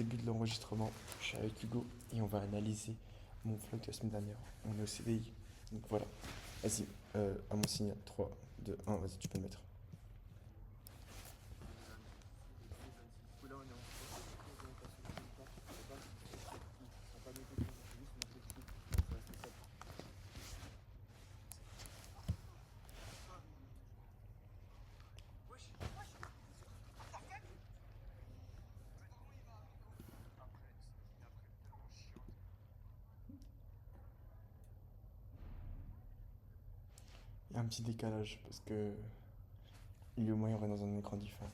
début de l'enregistrement. Je suis avec Hugo et on va analyser mon vlog de la semaine dernière. On est au CDI. Donc voilà. Vas-y, à mon signe. 3, 2, 1, vas-y, tu peux le mettre. Il y a un petit décalage parce que il est au moins on est dans un écran différent.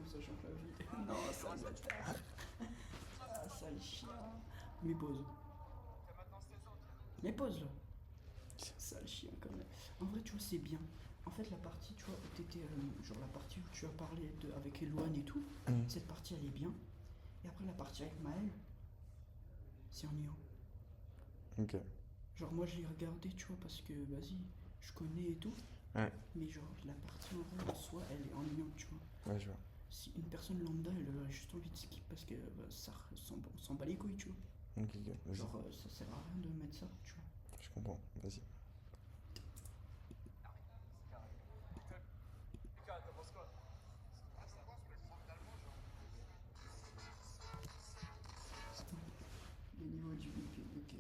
Ça change la vie. Non, sale bâtard. Ah, sale chien. Mais pause. Mais pause là. Sale chien quand même. En vrai, tu vois, c'est bien. En fait, la partie, tu vois, où t'étais. Genre la partie où tu as parlé avec Eloane et tout, cette partie elle est bien. Et après, la partie avec Maël, c'est ennuyant. Ok. Genre, moi je l'ai regardé, tu vois, parce que vas-y, je connais et tout. Ouais. Mais genre, la partie en vrai en soi, elle est ennuyante, tu vois. Ouais, je vois. Si une personne lambda, elle aurait juste envie de skip parce que bah, ça on s'en bat les couilles, tu vois. Ok, vas-y. Genre, ça sert à rien de mettre ça, tu vois. Je comprends. Vas-y. Le niveau du ok.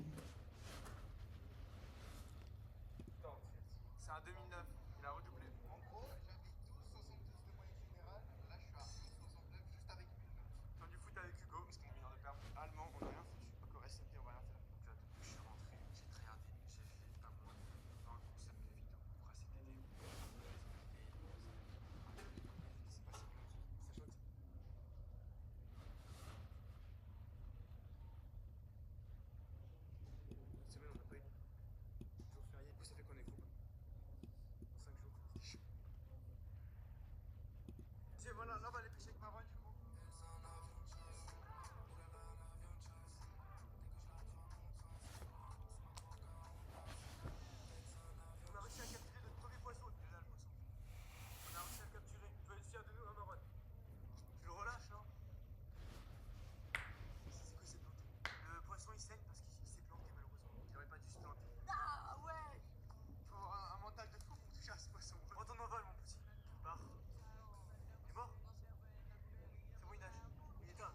C'est un 2009. Il a redoublé. En gros, j'avais 12,72 de moyenne générale. Là, je suis à 11,69 juste avec 1000 notes. Fin du foot avec Hugo, parce qu'on est mineur de perf. Allemand, on n'a rien foutu. Au Corée SMP, on va rien faire. Donc là, depuis que je suis rentré, j'ai tryhardé. J'ai fait pas moins de 20 concepts de vidéos pour ACDD. Il s'est passé plein de trucs. Ça chante. Cette semaine, on n'a pas eu de jour férié. Du coup, ça fait qu'on est gros. En 5 jours, c'était chaud. Tiens, voilà, là, on va aller pêcher avec Marwan, du coup. On a réussi à capturer notre premier poisson, déjà le poisson. On a réussi à le capturer. Tu vas être fier de nous, hein, Marwan? Tu le relâches, là? C'est quoi, il s'est planté? Le poisson, il saigne parce qu'il s'est planté, malheureusement. Il aurait pas dû se planter. Ah ouais! Faut avoir un mental de fou pour toucher à ce poisson. Prends ton envol, mon petit. Pars. Il est mort? C'est bon, il nage. Il est éteint.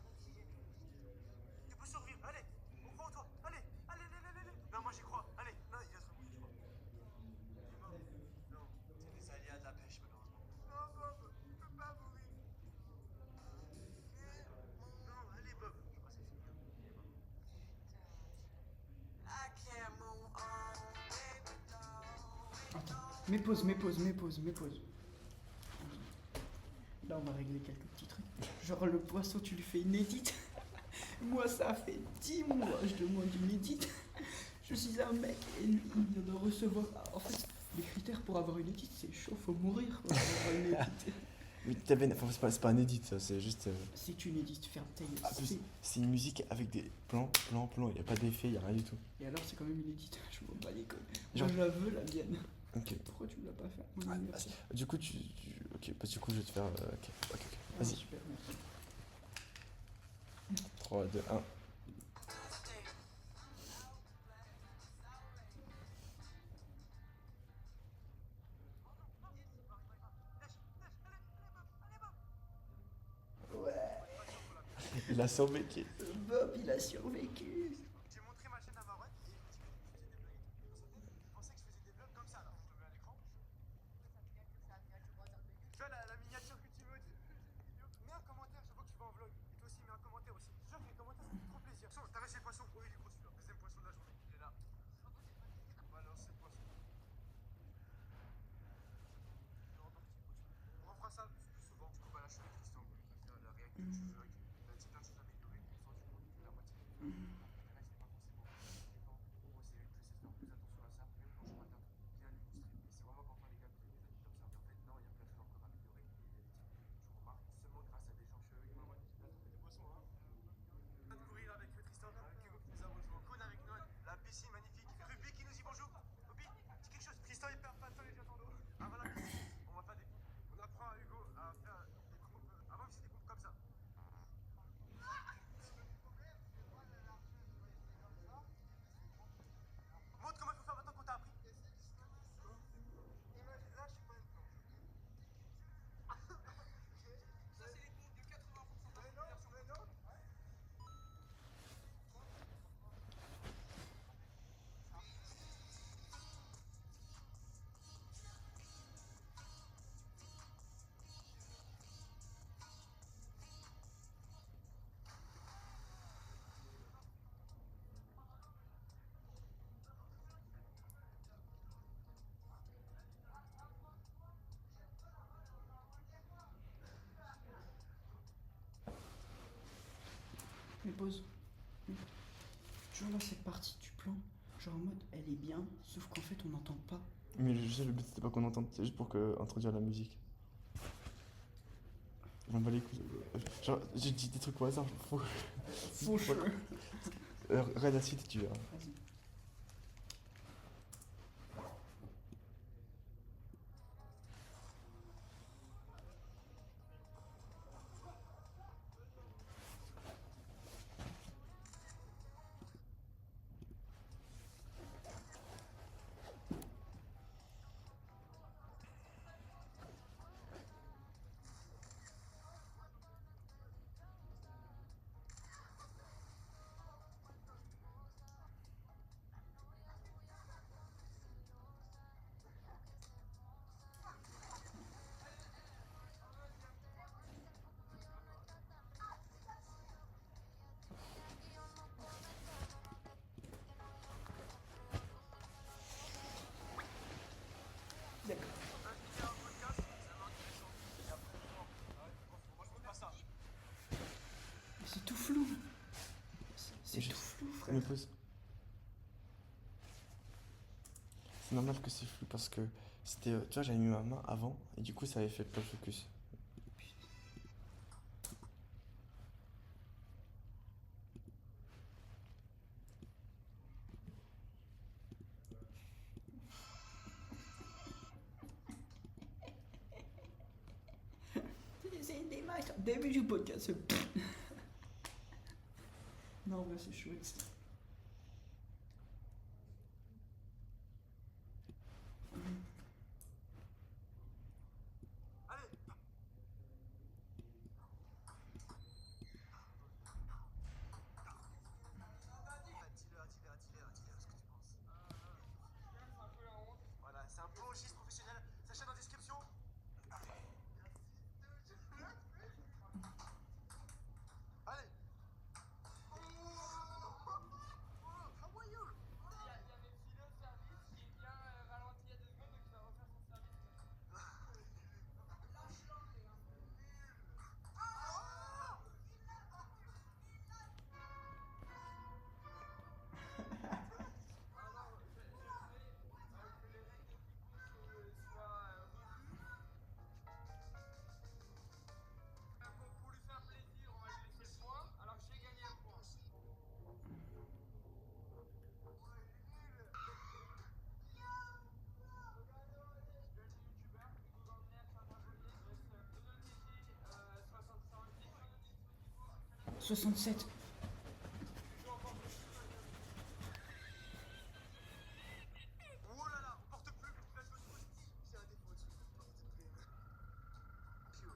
Tu peux survivre, allez! On croit en toi! Allez! Allez, allez, allez, allez! Non, moi j'y crois! Allez! Non, il va se reboucher, je crois. Il est mort? Non. C'est des aléas de la pêche, malheureusement. Non, Bob! Il peut pas mourir! Non, allez, Bob! Je crois que c'est fini, hein. Il est mort. Attends, mets pause. Là, on va régler quelques petits trucs. Genre, le poisson, tu lui fais une édite. Moi, ça fait 10 mois, je demande une édite. Je suis un mec et lui, il vient de recevoir. En fait, les critères pour avoir une édite, c'est chaud, faut mourir pour avoir une édite. Mais enfin, c'est pas un edit, ça, c'est juste. C'est une édite, ferme ta gueule. Ah, c'est une musique avec des plans. Il n'y a pas d'effet, il n'y a rien du tout. Et alors, c'est quand même une édite. Je m'en bats les couilles. Genre- Moi, je la veux, la mienne. Ok. Pourquoi tu me l'as pas fait mon Ah, anniversaire? du coup, ok, bah, du coup, je vais te faire. Ok. Ah, Vas-y. super, merci. 3, 2, 1. Il a survécu. Bob, il a survécu. J'ai montré ma chaîne à Marouane et il me dit que je faisais des blagues. Je pensais que je faisais des vlogs comme ça là. Je te mets à l'écran. Tu vois la miniature que tu veux. Mets un commentaire, je vois que tu vas en vlog. Et toi aussi, mets un commentaire aussi. Je te jure que les commentaires, ça fait trop plaisir. T'as réussi le poisson. Oui, il est gros celui-là. Deuxième poisson de la journée. Il est là. Balance ce poisson. On refera ça plus souvent. Du coup, bah là, je suis avec Tristan. On va faire la réac de vlog. Il a dit plein de choses améliorées. On sent du coup la moitié. Le reste, c'est pas forcément fréquent. On va essayer de faire plus attention à ça. Même quand je rate un truc bien illustré. Et c'est vraiment important, les gars, que vous ayez des amis comme ça. Mais en fait, non, il y a plein de choses encore à améliorer. Et je remarque seulement grâce à des gens. Je suis avec Marwan. Là, ça fait des poissons, hein. On va courir avec Tristan. Avec Hugo qui nous a rejoint. Cône avec Noël. La piscine magnifique. Ruby qui nous dit bonjour. Ruby, dis quelque chose. Tristan, il perd pas de temps, les dans l'eau. Ah voilà, on va faire des coupes. On apprend à Hugo à faire des coupes. Avant, il faisait des coupes comme ça. Montre comment il faut faire maintenant qu'on t'a appris. Imagine, là, je suis pas une planche. Ça, c'est les coupes de 80% de la version. Mais non. Mais pause. Tu vois là cette partie du plan, genre en mode elle est bien, sauf qu'en fait on n'entend pas. Mais je sais, le but c'était pas qu'on entende, c'est juste pour introduire la musique. Je m'en bats les couilles. Genre, j'ai dit des trucs au hasard. Faux cheveux. Regarde la suite, tu verras. Vas-y. D'accord. Mais c'est tout flou. C'est tout flou, frère. Mais pause. C'est normal que c'est flou parce que c'était. Tu vois, j'avais mis ma main avant et du coup ça avait fait pas le focus. C'est des matchs. Début du podcast. Non, mais c'est chouette. Allez. Dis-leur ce que tu penses. Voilà, c'est un peu registre professionnel. Sachez dans la description. Allez. How are you? Pour lui faire plaisir, on va lui laisser le point, alors que j'ai gagné un point. « 67. Oh là là, on porte plus. Flash au niveau. C'est un défaut dessus. Pio.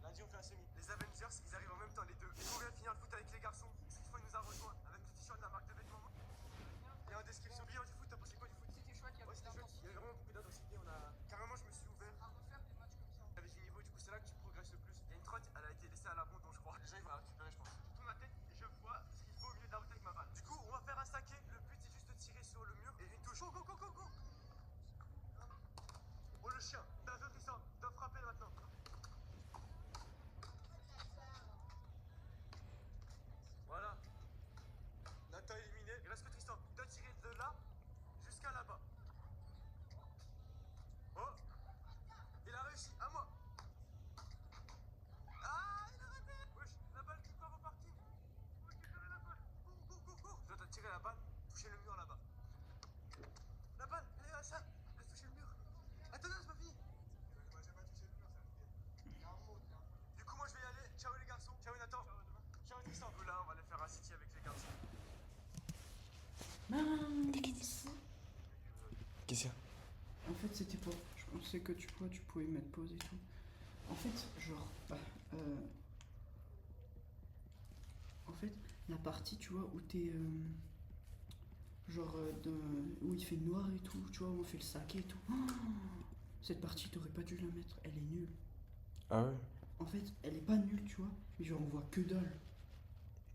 Lundi, on fait un semi. Les Avengers, ils arrivent en même temps, les deux. Et nous, on vient finir le foot avec les garçons. Streetfo, il nous a rejoint avec le t-shirt de la marque de vêtements. Et en description, bilan du foot, t'as pensé quoi du foot? C'était chouette, il y avait chouette. Il y avait vraiment beaucoup d'intensité. Carrément, je me suis ouvert. À refaire des matchs comme ça. Avec du niveau, du coup, c'est là que tu progresses le plus. Il y a une trotte, elle a été laissée à l'abandon, je crois. Les gens, ils vont la récupérer, je pense. Je tourne la tête et je vois ce qu'il faut au milieu de la route avec ma balle. Du coup, on va faire un saké. Le but, c'est juste de tirer sur le mur et une touche. Go, go, go, go, go. Oh, le chien. T'as vu, Tristan? Dois frapper maintenant. Voilà. Nathan éliminé. Il reste que Tristan. Il doit tirer de là jusqu'à là-bas. Oh. Il a réussi. À moi. Ah, il a raté. Wesh, la balle qui part au parking. Faut récupérer la balle. Cours, cours, cours, cours. Je dois tirer la balle, toucher le mur là-bas. La balle, elle est à ça. Elle a touché le mur. Attends, non, c'est pas fini. Moi, j'ai pas touché le mur, ça me fait. Il y a un mot, il y a un mot. Du coup, moi, je vais y aller. Ciao les garçons. Ciao Nathan. Ciao Tristan. Du coup, là, on va aller faire un city avec les garçons. Mince. Qu'est-ce qu'il y a? En fait, c'était pas. Je pensais que tu pouvais mettre pause et tout. En fait, genre. En fait, la partie, tu vois, où t'es. Genre, où il fait noir et tout, tu vois, où on fait le saké et tout. Oh, cette partie, t'aurais pas dû la mettre, elle est nulle. Ah ouais? En fait, elle est pas nulle, tu vois, mais genre, on voit que dalle.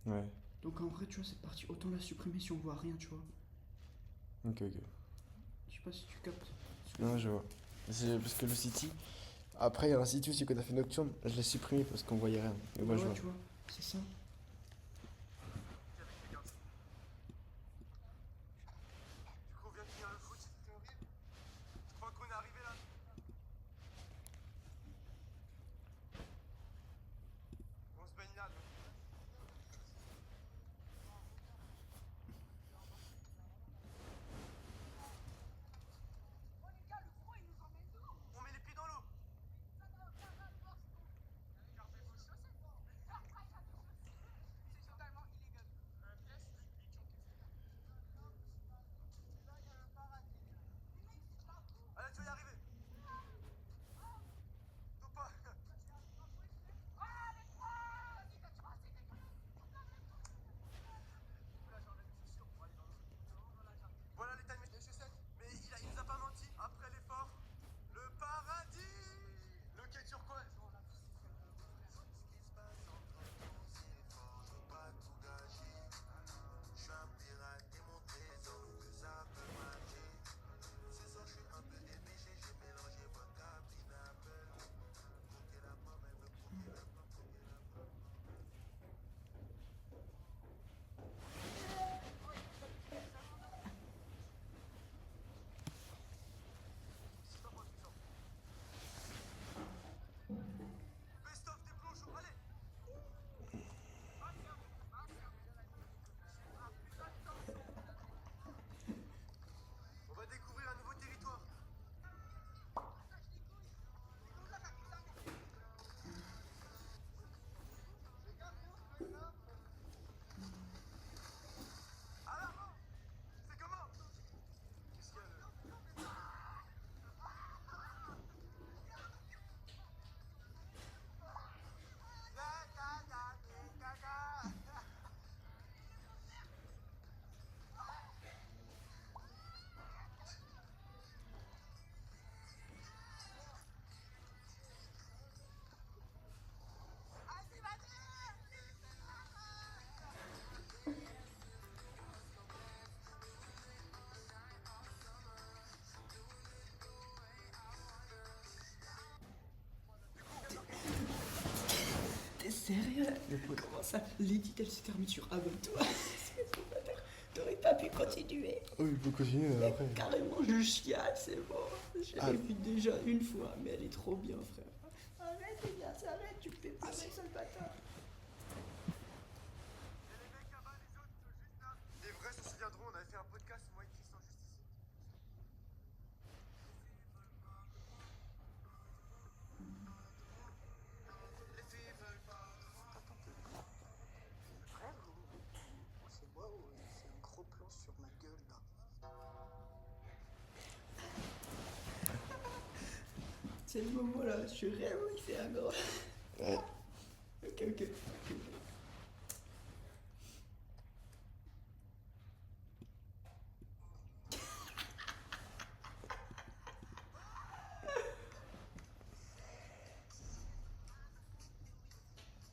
Ouais. Donc en vrai, tu vois, cette partie, autant la supprimer si on voit rien, tu vois. Ok, ok. Je sais pas si tu captes. Non, je vois. C'est parce que le City. Après, il y a un City aussi qu'on a fait nocturne. Je l'ai supprimé parce qu'on voyait rien. Mais moi, je Ouais, vois. tu vois, c'est ça. Avec les garçons. Du coup, on vient de finir le foot. C'est horrible. Je crois qu'on est arrivé là. On se baigne là, nous. On met les pieds dans l'eau. C'est totalement illégal. Allez, tu vas y arriver. Faut pas. Voilà les times des chaussettes. Mais il nous a pas menti. Après l'effort, le paradis. Le quai turquoise. Best of des plongeons. Allez. On va découvrir un nouveau territoire. À l'avant. C'est comment? Qu'est-ce qu'il y a là? T'es sérieux? Comment ça? L'édite, elle se termine sur abonne-toi. C'est trop bâtard. T'aurais pas pu continuer. Oh, il peut continuer après. Carrément, je chiale, c'est bon. Je Ah. l'ai vu déjà une fois, mais elle est trop bien, frère. Arrête, les gars, arrête, tu me fais pleurer, sale bâtard. Et les mecs là-bas, les autres, juste là. Les vrais se souviendront, on avait fait un podcast, moi et Tristan, juste ici. Les filles veulent pas. Frère, c'est moi ou c'est un gros plan sur ma gueule là? C'est le moment là, je rêve, il fait un gros. Ouais. Ok, ok.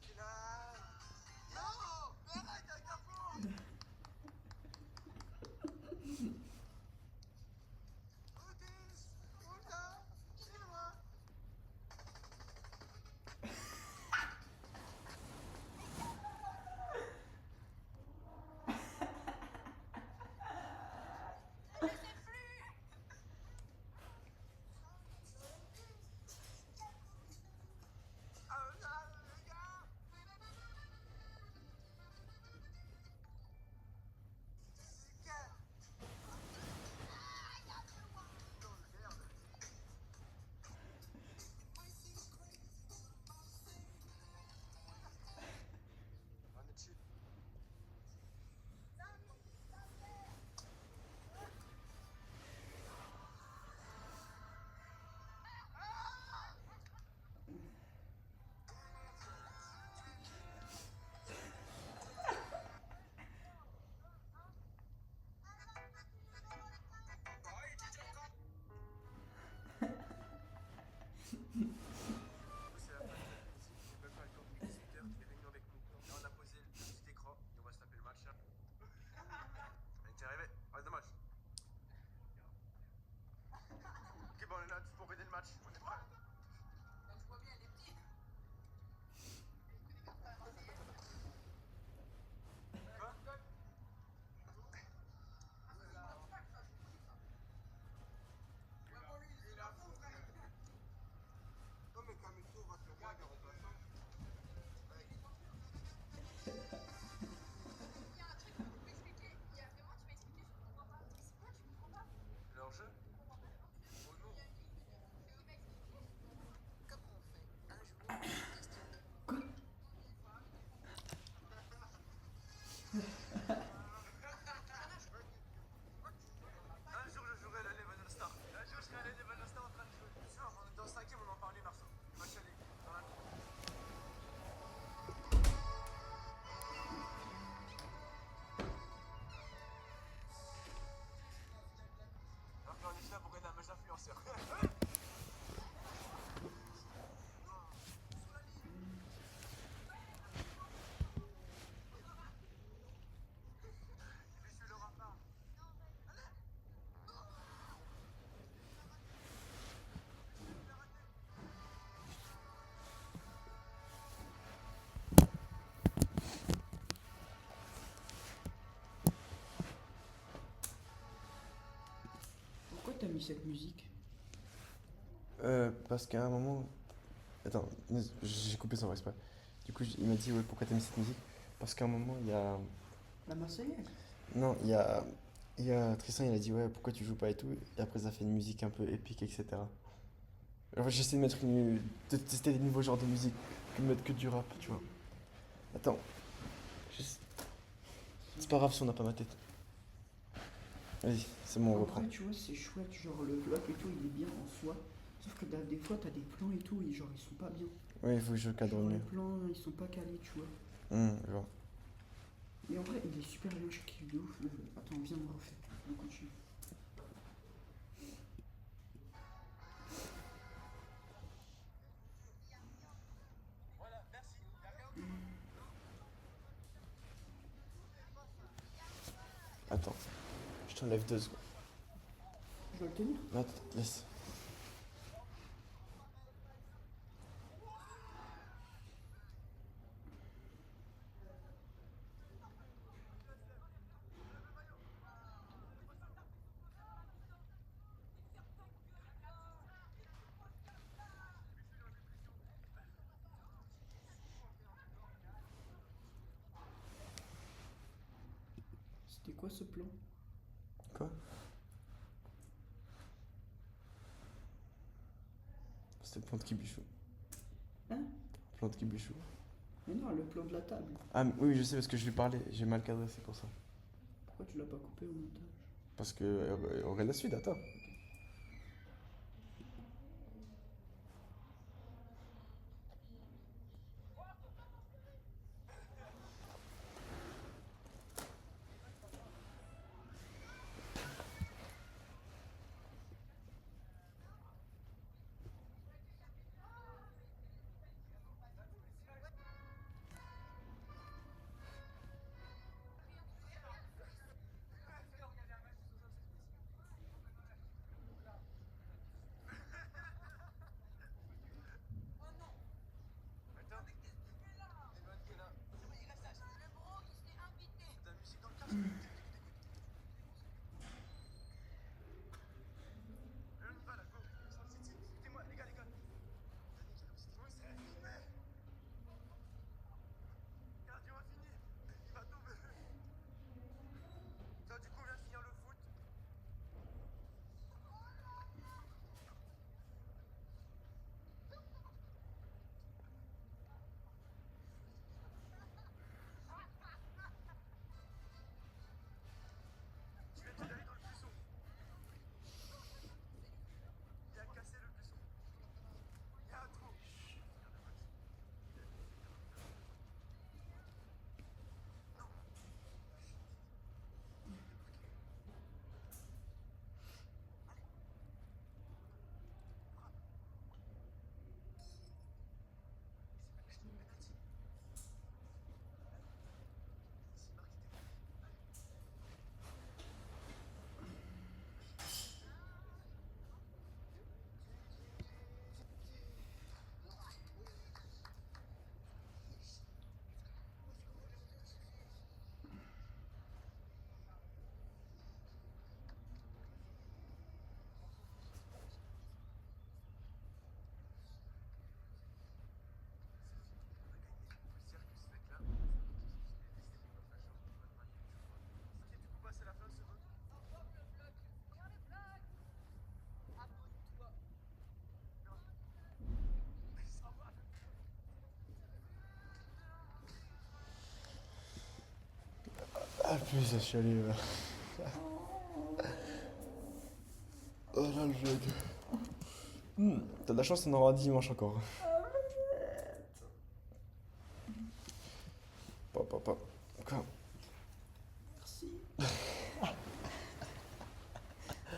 Et là... Non! Mais arrête avec ta faute! Otis! Oula! Dis-moi! Ah là, les gars! Jessica! Non, merde! On est chill. Du coup, c'est la fin de cette musique. J'ai même pas le temps de 18 heures. Je vais réunion avec mon cours. Là, on a posé le petit écran et on va se taper le match là. Allez, t'es arrivé. Ouais, dommage. Ok, bon, on est là pour regarder le match. On est prêt? Quoi? Non, mais Kamito va faire quoi des remplaçants? Leur jeu? Oh non! Quoi? Un jour, je jouerai à la Level All Star. Un jour, je serai à la Level All Star en train de jouer. Sûr, on est dans le 5ème, on en parlait, Marceau. Match aller, dans la cour. Alors qu'on est là pour gagner un match d'influenceur. Lui, je le rempart. Pourquoi t'as mis cette musique? Parce qu'à un moment. Attends, j'ai coupé sans exprès. Du coup, il m'a dit, ouais, pourquoi t'as mis cette musique? Parce qu'à un moment, il y a. La Marseillaise? Non, il y a Tristan, il a dit, ouais, pourquoi tu joues pas et tout. Et après, ça fait une musique un peu épique, etc. En fait, j'essaie de mettre de tester des nouveaux genres de musique, que de mettre que du rap, tu vois. Attends. juste- C'est pas grave si on n'a pas ma tête. Vas-y, c'est bon, on reprend. Après, tu vois, c'est chouette, genre le vlog et tout, il est bien en soi. Sauf que des fois, t'as des plans et tout, et genre, ils sont pas bien. Ouais, il faut que je cadre Genre, les mieux. plans, ils sont pas calés, tu vois. Je vois. Mais en vrai, il est super bien, je kiffe de ouf. Attends, viens, on refait. On continue. Voilà, merci. Attends, je t'enlève 2 secondes. Je dois le tenir? Attends, laisse. C'était quoi ce plan? Quoi? C'était le plan de Kibichou. Hein? Plan de Kibichou. Mais non, le plan de la table. Ah, oui, je sais parce que je lui parlais. J'ai mal cadré, c'est pour ça. Pourquoi tu l'as pas coupé au montage? Parce que. On regarde la suite, attends. Ah, plus ça chialé. Oh là, le jeu. T'as de la chance, on aura dimanche encore. Papa. Quoi? Merci.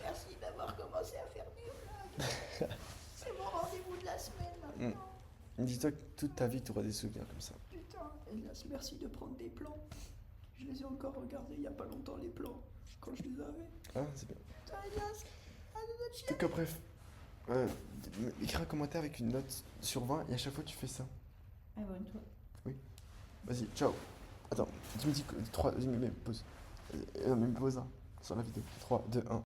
Merci d'avoir commencé à faire des blagues. C'est mon rendez-vous de la semaine maintenant. Dis-toi que toute ta vie, tu auras des souvenirs comme ça. Putain, Elias, merci de prendre des plans. Je les ai encore regardés il y a pas longtemps, les plans, quand je les avais. Ah, c'est bien. Putain, Elias, En tout cas, bref. Écris un commentaire avec une note sur 20 et à chaque fois, tu fais ça. abonne-toi. Vas-y, ciao. Attends, tu me dis 3, mais pause. Mais pause hein, sur la vidéo. 3, 2, 1.